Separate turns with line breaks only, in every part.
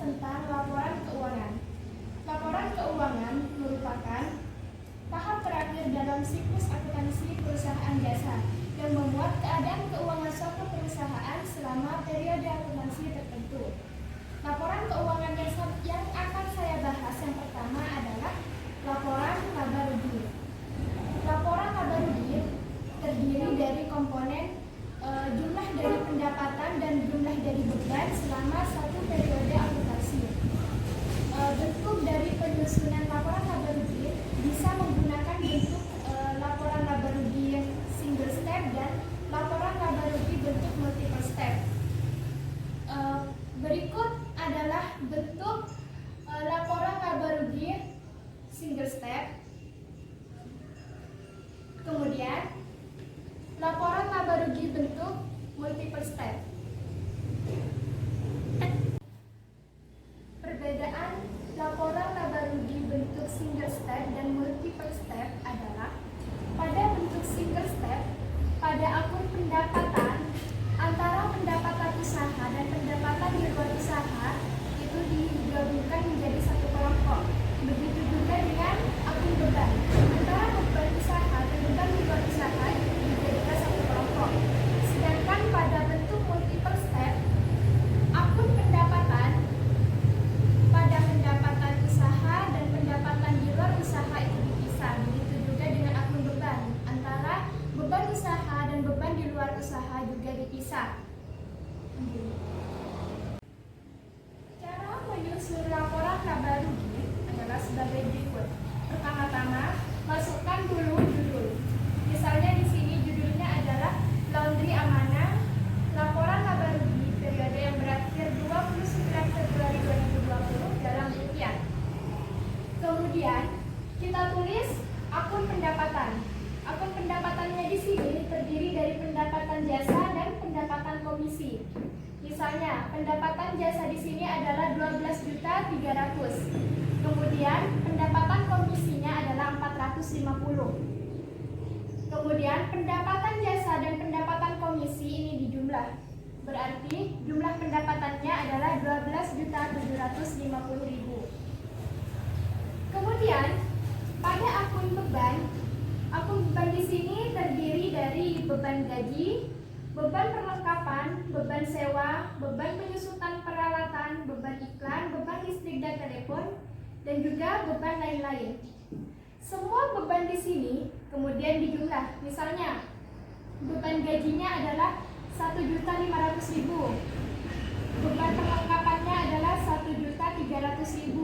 tentang laporan keuangan. Laporan keuangan merupakan tahap terakhir dalam siklus akuntansi perusahaan jasa yang memuat keadaan keuangan suatu perusahaan selama periode akuntansi tertentu. Laporan keuangan yang akan saya bahas yang pertama adalah laporan laba rugi. Laporan laba rugi terdiri dari komponen jumlah dari pendapatan dan jumlah dari beban selama satu periode akuntansi. Bentuk dari penyusunan laporan laba rugi bisa menggunakan bentuk laporan laba rugi single step dan laporan laba rugi bentuk multiple step. Berikut adalah bentuk laporan laba rugi single step. Kemudian laporan laba rugi bentuk multiple step. Perbedaan laporan laba rugi bentuk single step dan multiple step adalah pada bentuk single step, pada akun pendapatan antara pendapatan usaha dan pendapatan di luar usaha itu digabungkan menjadi satu kelompok. Begitu juga dengan akun beban antara beban usaha dan beban di luar usaha itu dijadikan satu kelompok. Sedangkan pada bentuk multiple step, akun pendapatan pada pendapatan usaha dan pendapatan di luar usaha itu dipisah. Begitu juga dengan akun beban antara beban usaha dan beban di luar usaha juga dipisah. Cara menyusun laporan laba rugi adalah sebagai berikut. Pertama-tama, masukkan dulu judul. Misalnya di sini judulnya adalah Laundry Amanah Laporan Laba Rugi periode yang berakhir 29 Februari 2020 dalam rupiah. Kemudian kita tulis akun pendapatan. Akun pendapatannya di sini terdiri dari pendapatan jasa dan pendapatan komisi. Misalnya, pendapatan jasa di sini adalah 12.300.000. Kemudian, pendapatan komisinya adalah 450. Kemudian, pendapatan jasa dan pendapatan komisi ini dijumlah. Berarti, jumlah pendapatannya adalah 12.750.000. Kemudian, pada akun beban di sini terdiri dari beban gaji, beban perlengkapan, beban sewa, beban penyusutan peralatan, beban iklan, beban listrik dan telepon, dan juga beban lain-lain. Semua beban di sini kemudian dijumlah. Misalnya, beban gajinya adalah 1.500.000. Beban perlengkapannya adalah 1.300.000.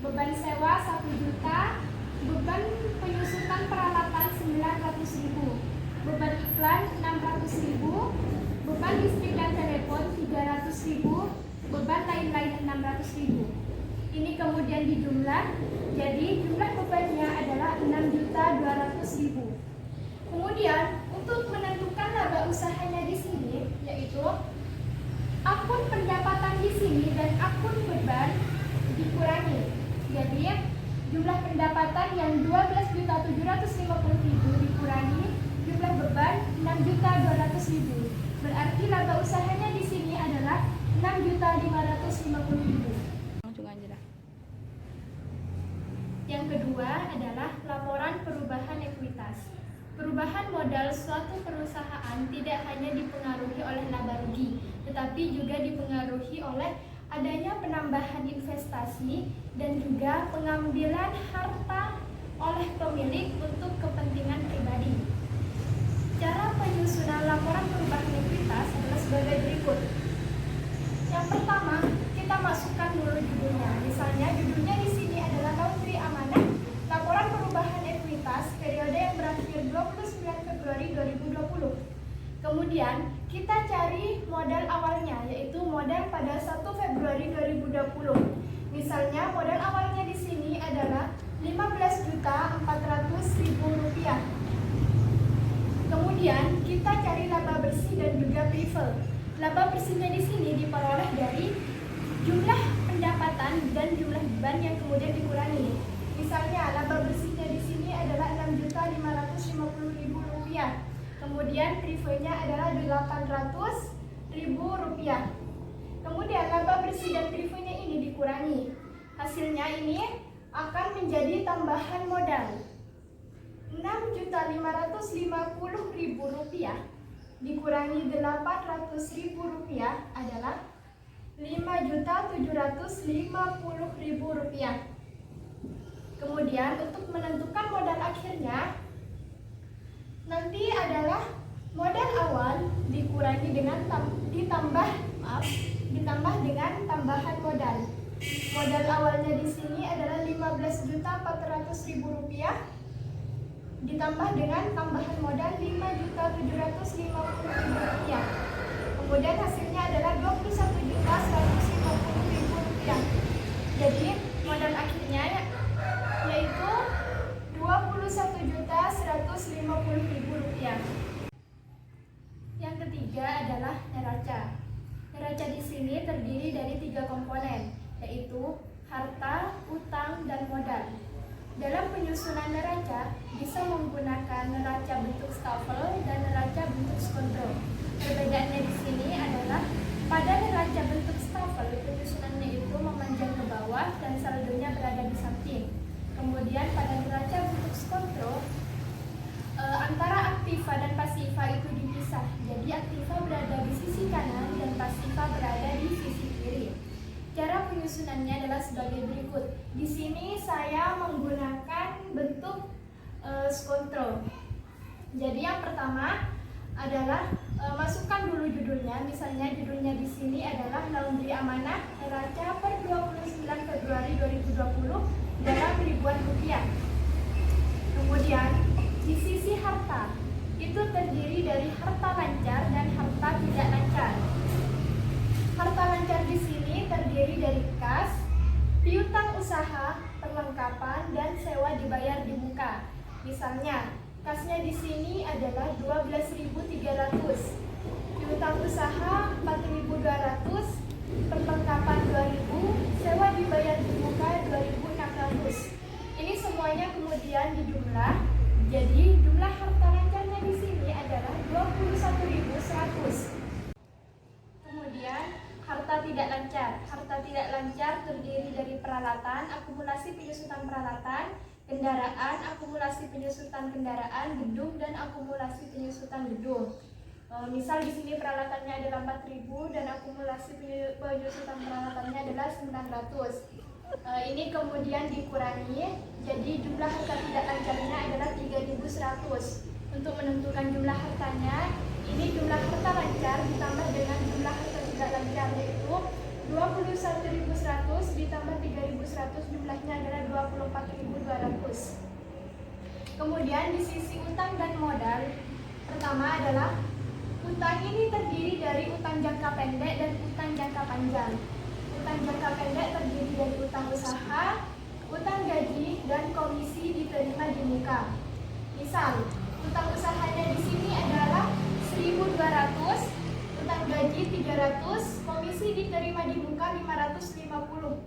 Beban sewa 1 juta. Beban penyusutan peralatan 900.000. Beban iklan 600.000. Beban listrik dan telepon 300.000. Beban lain-lain 600.000. Ini kemudian dijumlah, jadi jumlah bebannya adalah 6.200.000. Kemudian untuk menentukan laba usahanya di sini, yaitu akun pendapatan di sini dan akun beban dikurangi. Jadi jumlah pendapatan yang 12.750.000 dikurangi jumlah beban 6.200.000. Berarti laba usahanya di sini adalah 6.550.000. Yang kedua adalah laporan perubahan ekuitas. Perubahan modal suatu perusahaan tidak hanya dipengaruhi oleh laba rugi, tetapi juga dipengaruhi oleh adanya penambahan investasi dan juga pengambilan harta oleh pemilik untuk kepentingan pribadi. Cara penyusunan laporan perubahan ekuitas adalah sebagai berikut. Yang pertama, kita masukkan dulu judulnya. Misalnya judulnya di sini adalah Laundry Amanah Laporan Perubahan Ekuitas periode yang berakhir 29 Februari 2020. Kemudian kita cari modal awalnya, yaitu modal pada 1 Februari 2020. Misalnya modal awalnya di sini adalah 15.400.000 rupiah. Kemudian kita cari laba bersih dan juga privel. Laba bersihnya di sini diperoleh dari jumlah pendapatan dan jumlah beban yang kemudian dikurangi. Misalnya laba bersihnya di sini adalah 6.550.000 rupiah. Kemudian privelnya adalah 800.000 rupiah. Kemudian laba bersih dan revenue ini dikurangi. Hasilnya ini akan menjadi tambahan modal Rp6.550.000 dikurangi Rp800.000 adalah Rp5.750.000. Kemudian untuk menentukan modal akhirnya nanti adalah modal awal dikurangi dengan ditambah dengan tambahan modal. Modal awalnya di sini adalah Rp15.400.000 ditambah dengan tambahan modal Rp5.750.000. Kemudian hasilnya adalah Rp21.150.000. Jadi modal akhirnya yaitu Rp21.150.000. Yang ketiga adalah neraca. Neraca di sini terdiri dari 3 komponen, yaitu harta, utang, dan modal. Dalam penyusunan neraca bisa menggunakan neraca bentuk stafel dan neraca bentuk skontro. Perbedaannya di sini adalah pada neraca bentuk stafel penyusunannya itu memanjang ke bawah dan saldonya berada di samping. Kemudian pada neraca bentuk skontro antara aktiva dan pasiva itu dipisah. Jadi aktiva berada di sisi kanan dan pasiva berada di sisi kiri. Cara penyusunannya adalah sebagai berikut. Di sini saya menggunakan bentuk skontro. Jadi yang pertama adalah masukkan dulu judulnya. Misalnya judulnya di sini adalah Laundry Amanah neraca per 29 Februari 2020 dalam ribuan rupiah. Kemudian di sisi harta itu terdiri dari harta lancar dan harta tidak lancar. Harta lancar di sini terdiri dari kas, piutang usaha, perlengkapan, dan sewa dibayar di muka. Misalnya, kasnya di sini adalah 12.300, piutang usaha 4.200, perlengkapan 2.000, sewa dibayar di muka 2.600. Ini semuanya kemudian dijumlah. Jadi jumlah harta lancarnya di sini adalah 21.100. Kemudian harta tidak lancar. Harta tidak lancar terdiri dari peralatan, akumulasi penyusutan peralatan, kendaraan, akumulasi penyusutan kendaraan, gedung, dan akumulasi penyusutan gedung. Misal di sini peralatannya adalah 4.000 dan akumulasi penyusutan peralatannya adalah 900. Ini kemudian dikurangi, jadi jumlah harta tidak lancarnya adalah 3.100. Untuk menentukan jumlah hartanya, ini jumlah harta lancar ditambah dengan jumlah harta tidak lancar, yaitu 21.100 ditambah 3.100, jumlahnya adalah 24.200. Kemudian di sisi utang dan modal, pertama adalah utang ini terdiri dari utang jangka pendek dan utang jangka panjang. Utang jangka pendek terdiri dari utang usaha, utang gaji, dan komisi diterima di muka. Misal, utang usahanya di sini adalah 1.200, utang gaji 300, komisi diterima di muka 550.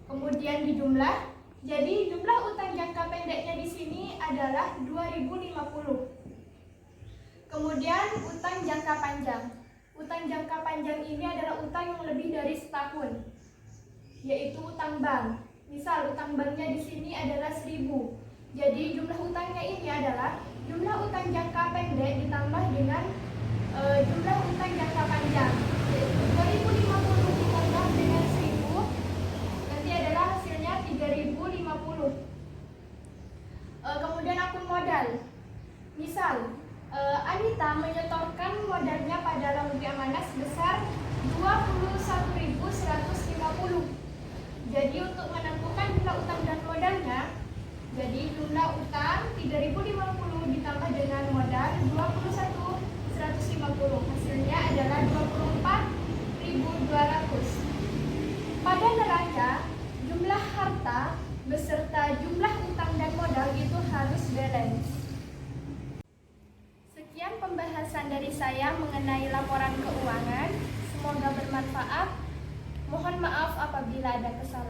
Kemudian dijumlah, jadi jumlah utang jangka pendeknya di sini adalah 2.050. Kemudian utang jangka panjang. Utang jangka panjang ini adalah utang yang lebih dari setahun, yaitu utang bank. Misal utang banknya di sini adalah 1.000. Jadi jumlah utangnya ini adalah jumlah utang jangka pendek ditambah dengan jumlah utang jangka panjang, yaitu 2.050 ditambah dengan 1.000, nanti adalah hasilnya 3.050. Kemudian akun modal. Misal Anita menyetorkan modalnya pada Laundry Amanah sebesar 21.150. Jadi untuk menentukan jumlah utang dan modalnya, jadi jumlah utang 3.050 ditambah dengan modal 21.150, hasilnya adalah 24.200. Pada neraca, jumlah harta beserta jumlah utang dan modal itu harus balance. Sekian pembahasan dari saya mengenai laporan keuangan. Semoga bermanfaat. Mohon maaf apabila ada kesalahan.